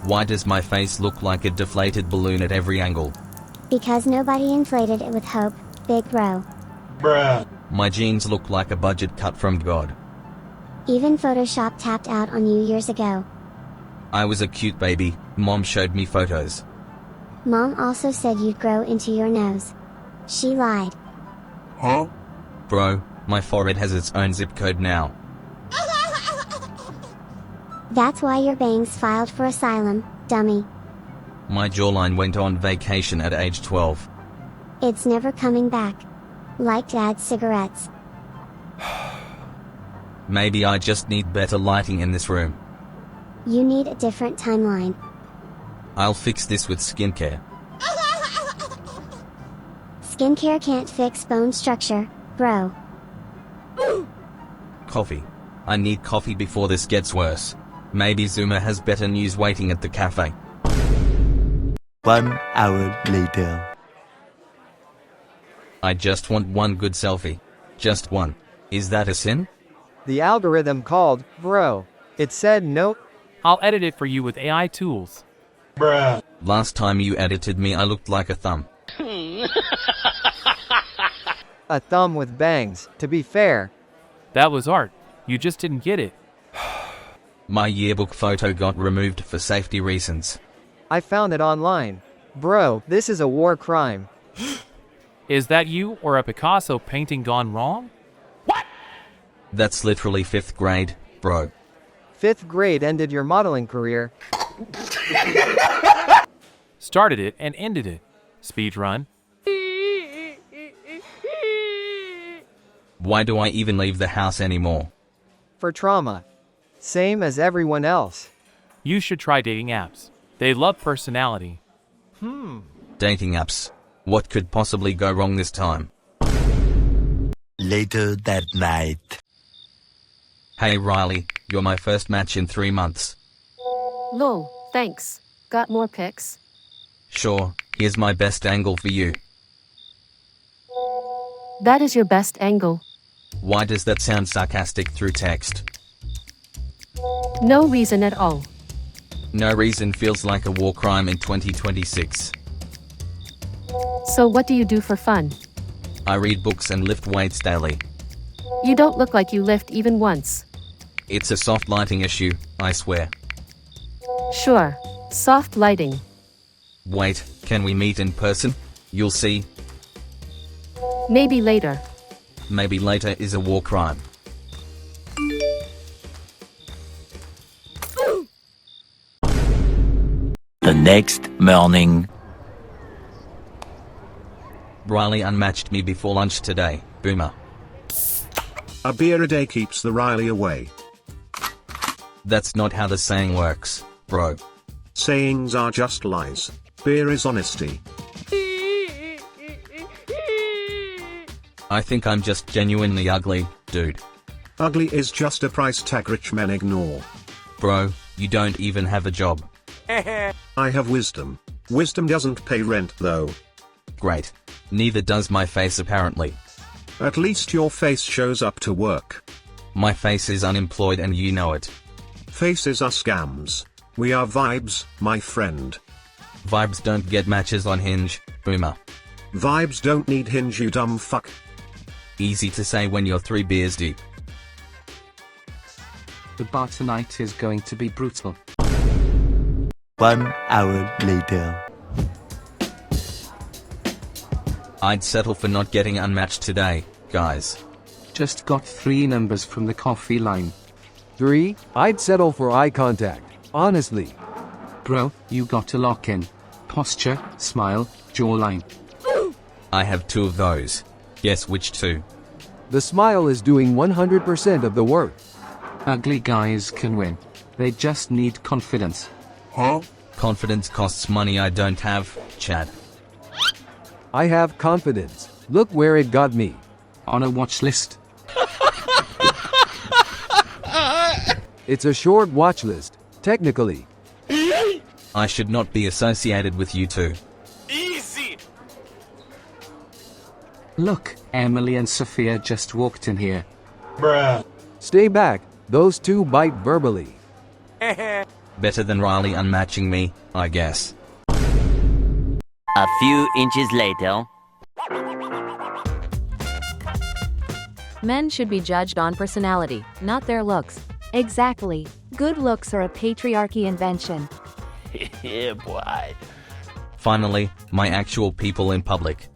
Why does my face look like a deflated balloon at every angle? Because nobody inflated it with hope, big bro. Bruh. My jeans look like a budget cut from God. Even Photoshop tapped out on you years ago. I was a cute baby, Mom showed me photos. Mom also said you'd grow into your nose. She lied. Huh? Bro, my forehead has its own zip code now. That's why your bangs filed for asylum, dummy. My jawline went on vacation at age 12. It's never coming back. Like Dad's cigarettes. Maybe I just need better lighting in this room. You need a different timeline. I'll fix this with skincare. Skincare can't fix bone structure, bro. Coffee. I need coffee before this gets worse. Maybe Zuma has better news waiting at the cafe. 1 hour later. I just want one good selfie. Just one. Is that a sin? The algorithm called, bro. It said nope. I'll edit it for you with AI tools. Bruh. Last time you edited me I looked like a thumb. A thumb with bangs, to be fair. That was art. You just didn't get it. My yearbook photo got removed for safety reasons. I found it online. Bro, this is a war crime. Is that you or a Picasso painting gone wrong? That's literally 5th grade, bro. 5th grade ended your modeling career. Started it and ended it. Speed run. Why do I even leave the house anymore? For trauma. Same as everyone else. You should try dating apps. They love personality. Dating apps. What could possibly go wrong this time? Later that night. Hey Riley, you're my first match in 3 months. Lol, thanks. Got more pics? Sure, here's my best angle for you. That is your best angle. Why does that sound sarcastic through text? No reason at all. No reason feels like a war crime in 2026. So what do you do for fun? I read books and lift weights daily. You don't look like you lift even once. It's a soft lighting issue, I swear. Sure. Soft lighting. Wait, can we meet in person? You'll see. Maybe later. Maybe later is a war crime. The next morning. Riley unmatched me before lunch today, boomer. A beer a day keeps the Riley away. That's not how the saying works, bro. Sayings are just lies. Beer is honesty. I think I'm just genuinely ugly, dude. Ugly is just a price tag rich men ignore. Bro, you don't even have a job. I have wisdom. Wisdom doesn't pay rent though. Great. Neither does my face apparently. At least your face shows up to work. My face is unemployed and you know it. Faces are scams. We are vibes, my friend. Vibes don't get matches on Hinge, boomer. Vibes don't need Hinge, you dumb fuck. Easy to say when you're 3 beers deep. The bar tonight is going to be brutal. 1 hour later. I'd settle for not getting unmatched today, guys. Just got 3 numbers from the coffee line. 3? I'd settle for eye contact, honestly. Bro, you got to lock in. Posture, smile, jawline. I have 2 of those. Guess which 2? The smile is doing 100% of the work. Ugly guys can win. They just need confidence. Huh? Confidence costs money I don't have, Chad. I have confidence. Look where it got me. On a watch list. It's a short watch list, technically. I should not be associated with you 2. Easy! Look, Emily and Sophia just walked in here. Bruh. Stay back, those 2 bite verbally. Better than Riley unmatching me, I guess. A few inches later. Men should be judged on personality, not their looks. Exactly. Good looks are a patriarchy invention. Yeah, boy. Finally, my actual people in public.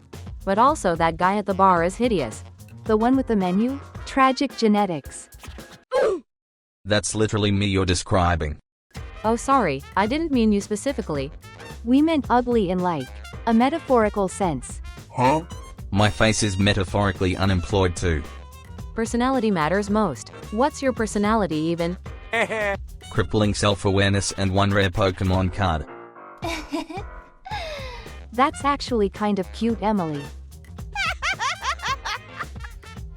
But also that guy at the bar is hideous. The one with the menu? Tragic genetics. That's literally me you're describing. Oh sorry, I didn't mean you specifically. We meant ugly in like a metaphorical sense. Huh? My face is metaphorically unemployed too. Personality matters most. What's your personality even? Crippling self-awareness and one rare Pokemon card. That's actually kind of cute, Emily.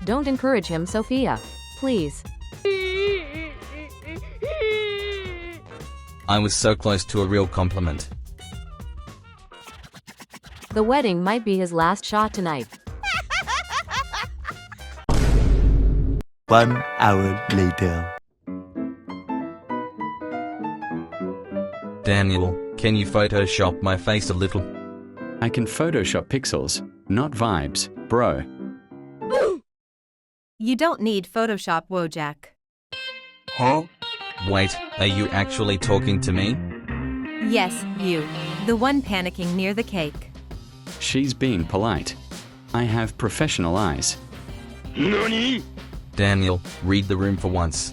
Don't encourage him, Sophia. Please. I was so close to a real compliment. The wedding might be his last shot tonight. 1 hour later. Daniel, can you Photoshop my face a little? I can Photoshop pixels, not vibes, bro. You don't need Photoshop, Wojak. Huh? Wait, are you actually talking to me? Yes, you. The one panicking near the cake. She's being polite. I have professional eyes. Nani? Daniel, read the room for once.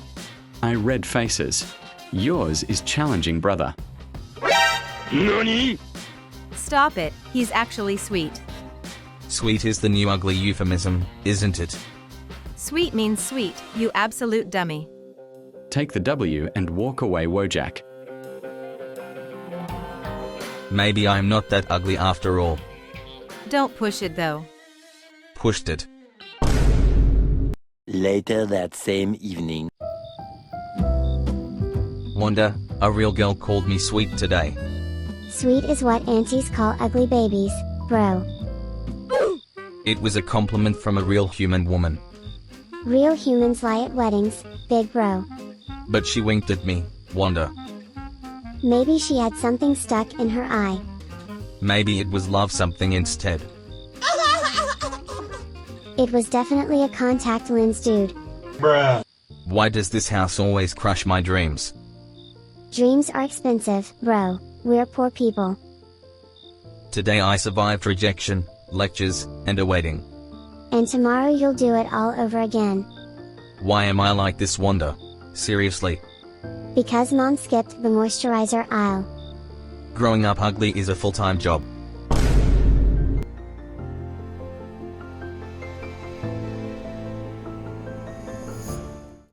I read faces. Yours is challenging, brother. Nani? Stop it, he's actually sweet. Sweet is the new ugly euphemism, isn't it? Sweet means sweet, you absolute dummy. Take the W and walk away, Wojak. Maybe I'm not that ugly after all. Don't push it though. Pushed it. Later that same evening. Wanda, a real girl called me sweet today. Sweet is what aunties call ugly babies, bro. It was a compliment from a real human woman. Real humans lie at weddings, big bro. But she winked at me, Wanda. Maybe she had something stuck in her eye. Maybe it was love something instead. It was definitely a contact lens dude. Bruh. Why does this house always crush my dreams? Dreams are expensive, bro. We're poor people. Today I survived rejection, lectures, and a wedding. And tomorrow you'll do it all over again. Why am I like this, Wanda? Seriously. Because mom skipped the moisturizer aisle. Growing up ugly is a full-time job.